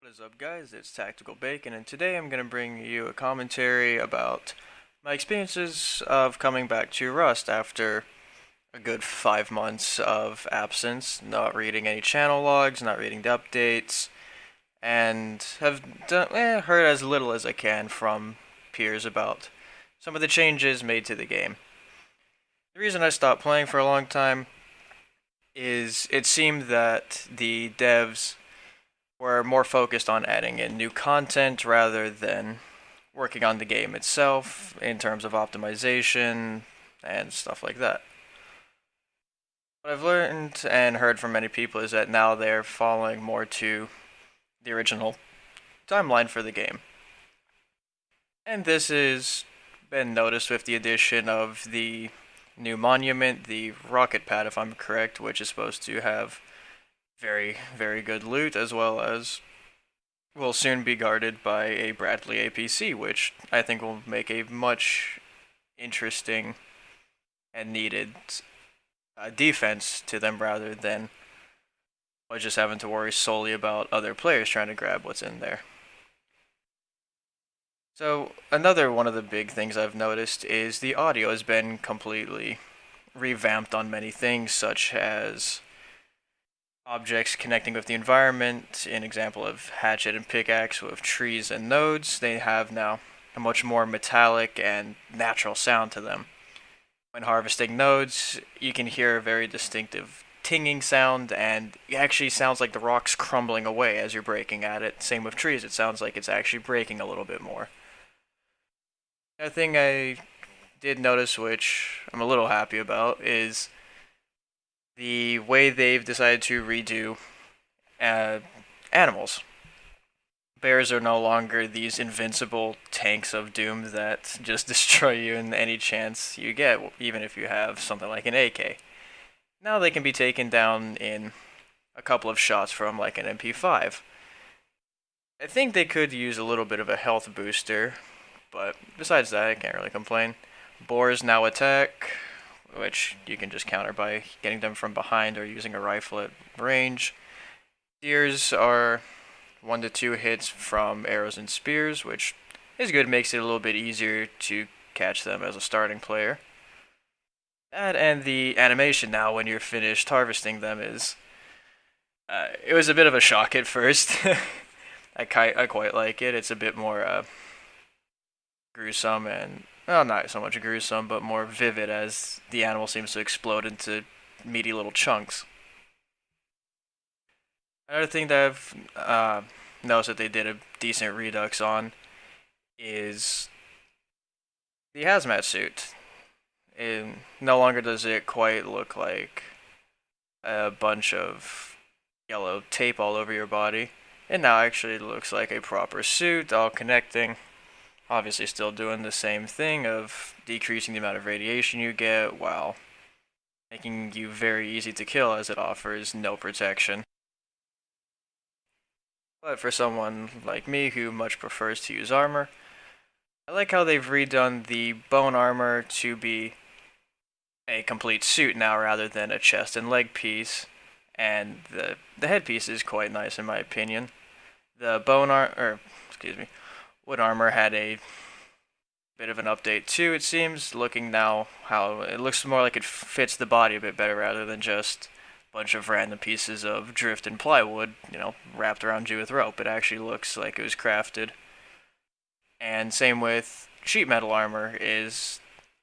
What is up, guys? It's Tactical Bacon, and today I'm going to bring you a commentary about my experiences of coming back to Rust after a good 5 months of absence, not reading any channel logs, not reading the updates, and have heard as little as I can from peers about some of the changes made to the game. The reason I stopped playing for a long time is it seemed that the devs were more focused on adding in new content rather than working on the game itself in terms of optimization and stuff like that. What I've learned and heard from many people is that now they're following more to the original timeline for the game. And this has been noticed with the addition of the new monument, the rocket pad if I'm correct, which is supposed to have very, very good loot, as well as will soon be guarded by a Bradley APC, which I think will make a much interesting and needed defense to them rather than just having to worry solely about other players trying to grab what's in there. So another one of the big things I've noticed is the audio has been completely revamped on many things, such as objects connecting with the environment. An example of hatchet and pickaxe with trees and nodes, they have now a much more metallic and natural sound to them. When harvesting nodes, you can hear a very distinctive tinging sound, and it actually sounds like the rock's crumbling away as you're breaking at it. Same with trees, it sounds like it's actually breaking a little bit more. Another thing I did notice, which I'm a little happy about, is the way they've decided to redo animals. Bears are no longer these invincible tanks of doom that just destroy you in any chance you get, even if you have something like an AK. Now they can be taken down in a couple of shots from like an MP5. I think they could use a little bit of a health booster, but besides that, I can't really complain. Boars now attack, which you can just counter by getting them from behind or using a rifle at range. Deers are 1 to 2 hits from arrows and spears, which is good, makes it a little bit easier to catch them as a starting player. That and the animation now when you're finished harvesting them is... it was a bit of a shock at first. I quite like it. It's a bit more gruesome and, well, not so much gruesome, but more vivid as the animal seems to explode into meaty little chunks. Another thing that I've noticed that they did a decent redux on is the hazmat suit. No longer does it quite look like a bunch of yellow tape all over your body. It now actually looks like a proper suit, all connecting. Obviously still doing the same thing of decreasing the amount of radiation you get while making you very easy to kill as it offers no protection. But for someone like me who much prefers to use armor, I like how they've redone the bone armor to be a complete suit now rather than a chest and leg piece, and the headpiece is quite nice in my opinion. The wood armor had a bit of an update too, it seems, looking now how it looks more like it fits the body a bit better rather than just bunch of random pieces of drift and plywood, wrapped around you with rope. It actually looks like it was crafted. And same with sheet metal armor, it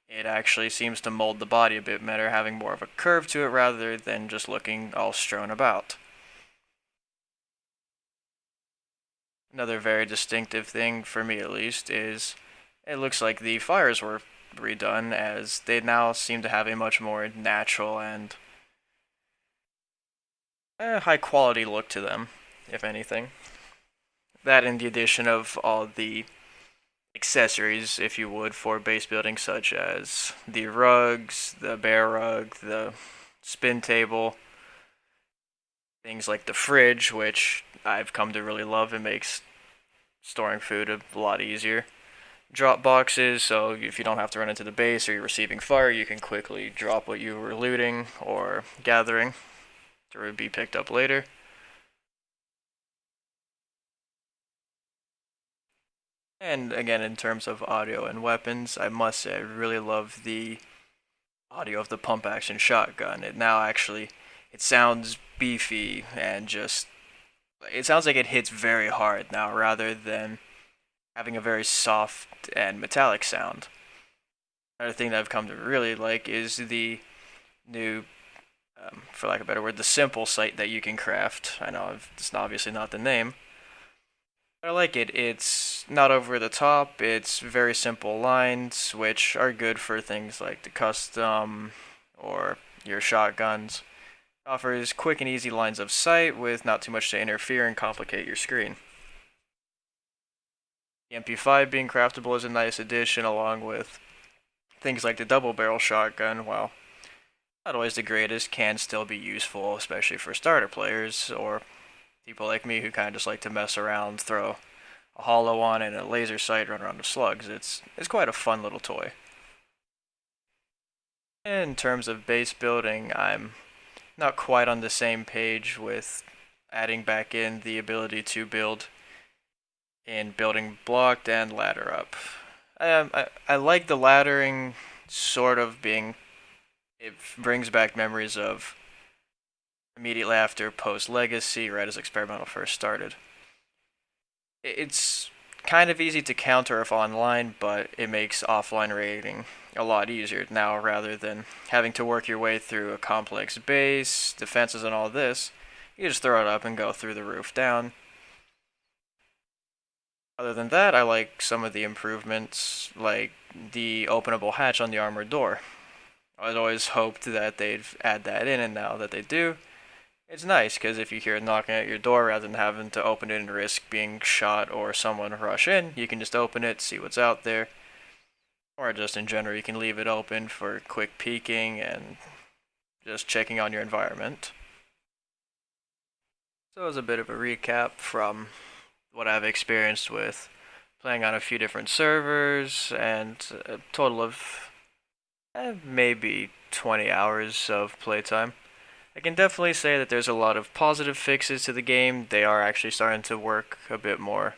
actually seems to mold the body a bit better, having more of a curve to it rather than just looking all strewn about. Another very distinctive thing, for me at least, is it looks like the fires were redone, as they now seem to have a much more natural and high quality look to them, if anything. That and the addition of all the accessories, if you would, for base building, such as the rugs, the bear rug, the spin table, things like the fridge, which I've come to really love. It makes storing food a lot easier. Drop boxes, so if you don't have to run into the base or you're receiving fire, you can quickly drop what you were looting or gathering to be picked up later. And again, in terms of audio and weapons, I must say I really love the audio of the pump action shotgun. It now actually it sounds beefy and just it sounds like it hits very hard now rather than having a very soft and metallic sound. Another thing that I've come to really like is the new, for lack of a better word, the simple sight that you can craft. I know it's obviously not the name, but I like it. It's not over the top. It's very simple lines, which are good for things like the custom or your shotguns. It offers quick and easy lines of sight with not too much to interfere and complicate your screen. The MP5 being craftable is a nice addition, along with things like the double barrel shotgun. While not always the greatest, can still be useful, especially for starter players or people like me who kind of just like to mess around, throw a hollow on and a laser sight, run around with slugs. It's quite a fun little toy. In terms of base building, I'm not quite on the same page with adding back in the ability to build in building blocked and ladder up. I like the laddering sort of being. It brings back memories of immediately after post Legacy, right as Experimental first started. It's kind of easy to counter if online, but it makes offline raiding a lot easier now rather than having to work your way through a complex base, defenses, and all this. You just throw it up and go through the roof down. Other than that, I like some of the improvements, like the openable hatch on the armored door. I'd always hoped that they'd add that in, and now that they do, it's nice because if you hear it knocking at your door, rather than having to open it and risk being shot or someone rush in, you can just open it, see what's out there, or just in general, you can leave it open for quick peeking and just checking on your environment. So as a bit of a recap from what I've experienced with playing on a few different servers and a total of maybe 20 hours of playtime. I can definitely say that there's a lot of positive fixes to the game. They are actually starting to work a bit more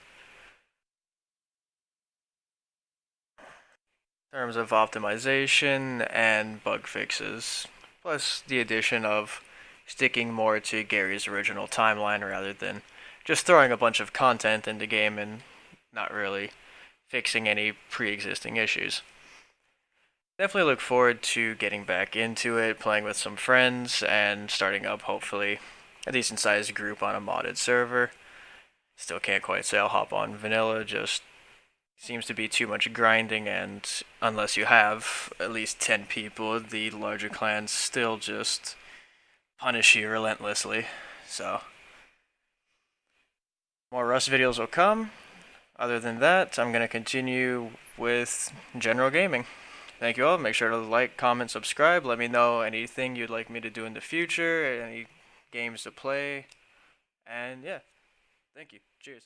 in terms of optimization and bug fixes, plus the addition of sticking more to Gary's original timeline rather than just throwing a bunch of content in the game and not really fixing any pre-existing issues. Definitely look forward to getting back into it, playing with some friends, and starting up hopefully a decent sized group on a modded server. Still can't quite say I'll hop on vanilla, just seems to be too much grinding, and unless you have at least 10 people, the larger clans still just punish you relentlessly. So, more Rust videos will come. Other than that, I'm going to continue with general gaming. Thank you all. Make sure to like, comment, subscribe. Let me know anything you'd like me to do in the future, any games to play. And yeah, thank you. Cheers.